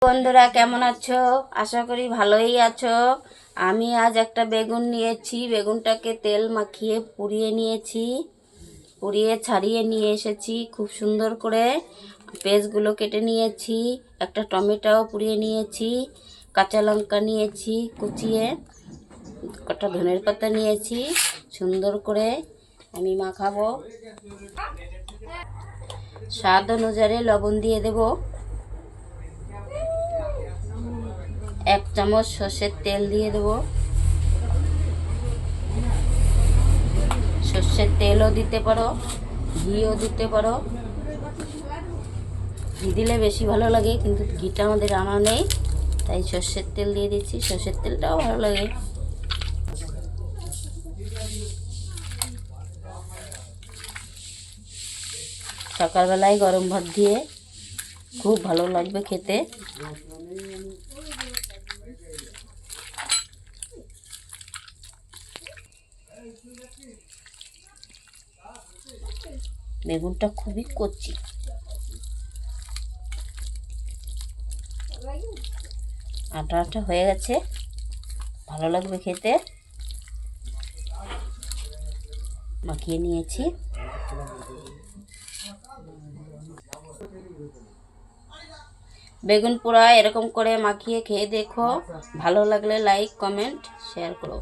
বন্ধুরা কেমন আছো? আশা করি ভালোই আছো। আমি আজ একটা বেগুন নিয়েছি, বেগুনটাকে তেল মাখিয়ে পুড়িয়ে নিয়েছি, পুড়িয়ে ছাড়িয়ে নিয়ে এসেছি খুব সুন্দর করে। পেঁয়াজগুলো কেটে নিয়েছি, একটা টমেটোও পুড়িয়ে নিয়েছি, কাঁচা লঙ্কা নিয়েছি কুচিয়ে, কটা ধনের পাতা নিয়েছি। সুন্দর করে আমি মাখাবো। স্বাদ অনুযায়ী লবণ দিয়ে দেব। 1 চামচ সর্ষের তেল দিয়ে দেব। সর্ষের তেলও দিতে পারো, ঘিও দিতে পারো। ঘি দিলে বেশি ভালো লাগে, কিন্তু ঘিটা আমাদের আনা নেই, তাই সর্ষের তেল দিয়ে দিচ্ছি। সর্ষের তেলটাও ভালো লাগে। সকালবেলায় গরম ভাত দিয়ে খুব ভালো লাগবে খেতে। বেগুনটা খুবই কচি, আটা আটা হয়ে গেছে, ভালো লাগবে খেতে। মাখিয়ে নিয়েছি। বেগুন পোড়া এরকম করে মাখিয়ে খেয়ে দেখো, ভালো লাগলে লাইক কমেন্ট শেয়ার করো।